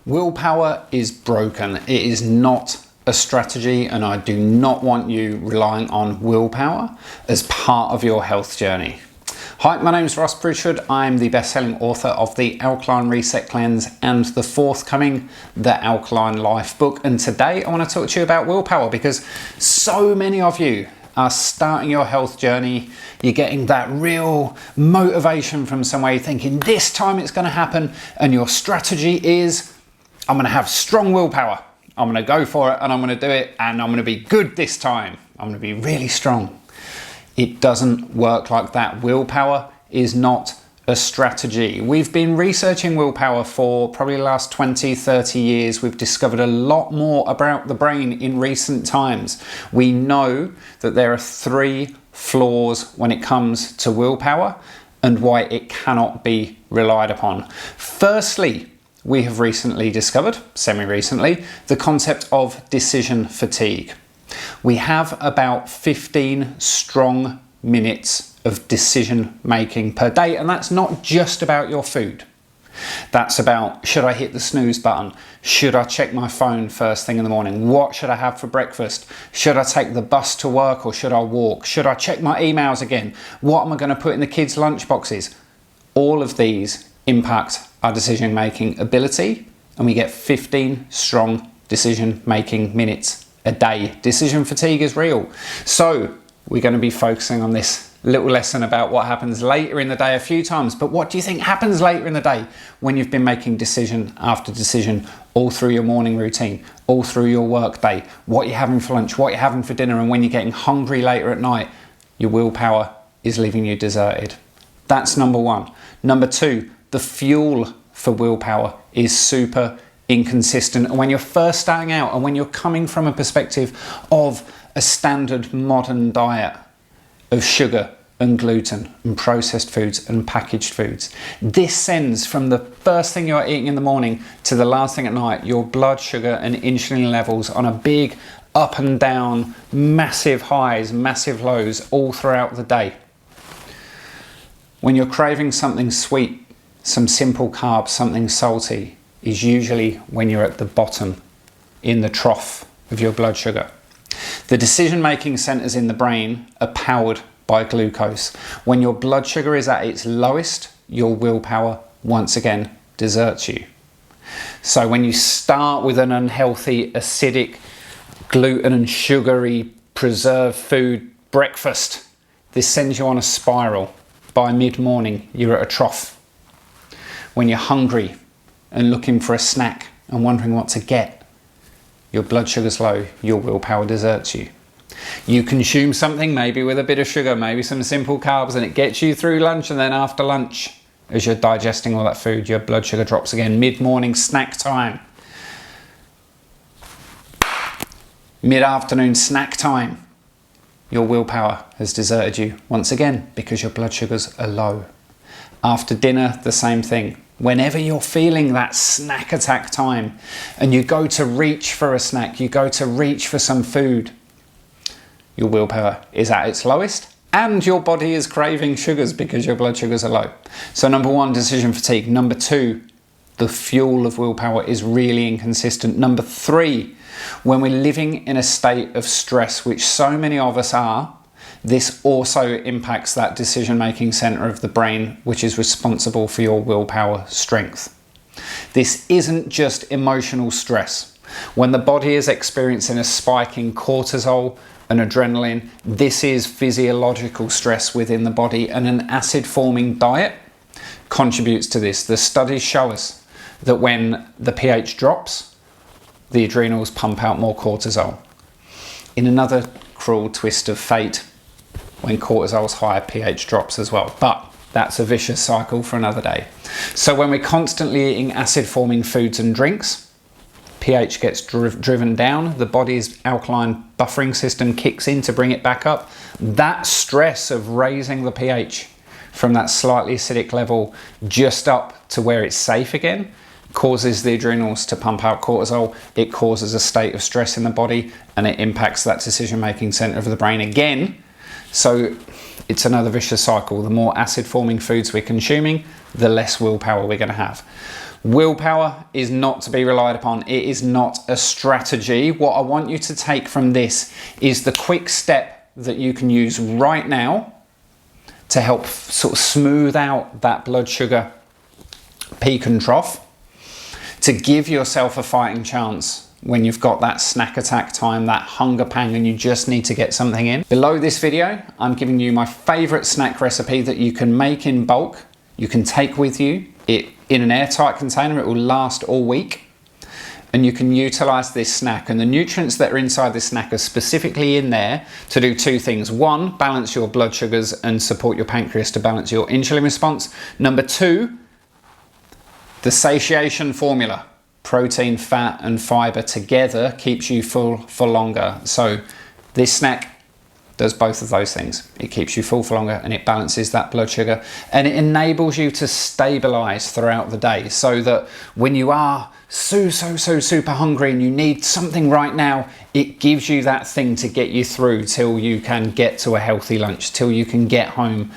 Willpower is broken. It is not a strategy, and I do not want you relying on willpower as part of your health journey. Hi, my name is Ross Pritchard. I'm the best-selling author of the Alkaline Reset Cleanse and the forthcoming The Alkaline Life book. And today I want to talk to you about willpower, because so many of you are starting your health journey. You're getting that real motivation from somewhere, you're thinking this time it's going to happen, and your strategy is, I'm going to have strong willpower. I'm going to go for it and I'm going to do it, and I'm going to be good this time. I'm going to be really strong. It doesn't work like that. Willpower is not a strategy. We've been researching willpower for probably the last 20, 30 years. We've discovered a lot more about the brain in recent times. We know that there are 3 flaws when it comes to willpower and why it cannot be relied upon. Firstly, we have recently discovered, semi-recently, the concept of decision fatigue. We have about 15 strong minutes of decision making per day, and that's not just about your food. That's about, should I hit the snooze button? Should I check my phone first thing in the morning? What should I have for breakfast? Should I take the bus to work or should I walk? Should I check my emails again? What am I going to put in the kids' lunch boxes? All of these impact our decision making ability, and we get 15 strong decision making minutes a day. Decision fatigue is real. So we're going to be focusing on this little lesson about what happens later in the day a few times. But what do you think happens later in the day when you've been making decision after decision all through your morning routine, all through your work day, what you're having for lunch, what you're having for dinner, and when you're getting hungry later at night? Your willpower is leaving you deserted. That's number 1. Number 2, the fuel for willpower is super inconsistent. And when you're first starting out, and when you're coming from a perspective of a standard modern diet of sugar and gluten and processed foods and packaged foods, this sends from the first thing you're eating in the morning to the last thing at night, your blood sugar and insulin levels on a big up and down, massive highs, massive lows all throughout the day. When you're craving something sweet, some simple carbs, something salty, is usually when you're at the bottom, in the trough of your blood sugar. The decision-making centers in the brain are powered by glucose. When your blood sugar is at its lowest, your willpower once again deserts you. So when you start with an unhealthy, acidic, gluten and sugary, preserved food breakfast, this sends you on a spiral. By mid-morning, you're at a trough. When you're hungry and looking for a snack and wondering what to get, your blood sugar's low, your willpower deserts you. You consume something, maybe with a bit of sugar, maybe some simple carbs, and it gets you through lunch, and then after lunch, as you're digesting all that food, your blood sugar drops again. Mid-morning snack time. Mid-afternoon snack time. Your willpower has deserted you once again because your blood sugars are low. After dinner, the same thing. Whenever you're feeling that snack attack time and you go to reach for a snack, you go to reach for some food, your willpower is at its lowest and your body is craving sugars because your blood sugars are low. So number 1, decision fatigue. Number 2, the fuel of willpower is really inconsistent. Number 3, when we're living in a state of stress, which so many of us are, this also impacts that decision-making center of the brain, which is responsible for your willpower strength. This isn't just emotional stress. When the body is experiencing a spike in cortisol and adrenaline, this is physiological stress within the body, and an acid-forming diet contributes to this. The studies show us that when the pH drops, the adrenals pump out more cortisol. In another cruel twist of fate, when cortisol's high, pH drops as well. But that's a vicious cycle for another day. So when we're constantly eating acid-forming foods and drinks, pH gets driven down, the body's alkaline buffering system kicks in to bring it back up. That stress of raising the pH from that slightly acidic level just up to where it's safe again causes the adrenals to pump out cortisol. It causes a state of stress in the body, and it impacts that decision-making center of the brain again. So it's another vicious cycle. The more acid-forming foods we're consuming, the less willpower we're going to have. Willpower is not to be relied upon. It is not a strategy. What I want you to take from this is the quick step that you can use right now to help sort of smooth out that blood sugar peak and trough, to give yourself a fighting chance when you've got that snack attack time, that hunger pang, and you just need to get something in. Below this video, I'm giving you my favorite snack recipe that you can make in bulk. You can take with you it in an airtight container. It will last all week, and you can utilize this snack, and the nutrients that are inside this snack are specifically in there to do two things. One, balance your blood sugars and support your pancreas to balance your insulin response. Number two, the satiation formula. Protein, fat and fiber together keeps you full for longer. So this snack does both of those things. It keeps you full for longer and it balances that blood sugar, and it enables you to stabilize throughout the day, so that when you are so super hungry and you need something right now, it gives you that thing to get you through till you can get to a healthy lunch, till you can get home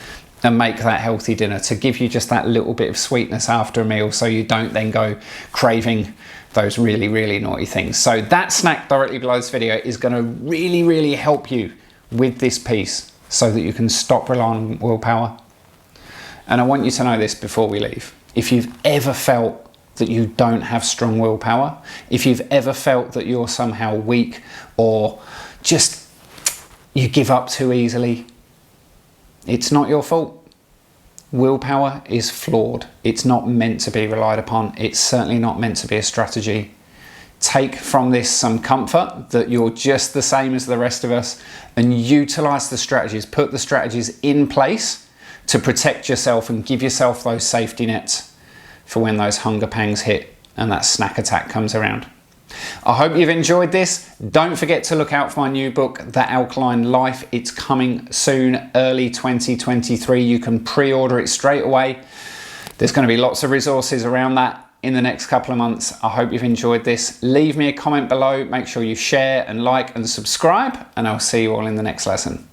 and make that healthy dinner, to give you just that little bit of sweetness after a meal, so you don't then go craving those really naughty things. So that snack directly below this video is going to really help you with this piece, so that you can stop relying on willpower. And I want you to know this before we leave. If you've ever felt that you don't have strong willpower, if you've ever felt that you're somehow weak, or just you give up too easily, it's not your fault. Willpower is flawed. It's not meant to be relied upon. It's certainly not meant to be a strategy. Take from this some comfort that you're just the same as the rest of us, and utilize the strategies. Put the strategies in place to protect yourself and give yourself those safety nets for when those hunger pangs hit and that snack attack comes around. I hope you've enjoyed this. Don't forget to look out for my new book, The Alkaline Life. It's coming soon, early 2023. You can pre-order it straight away. There's going to be lots of resources around that in the next couple of months. I hope you've enjoyed this. Leave me a comment below. Make sure you share and like and subscribe, and I'll see you all in the next lesson.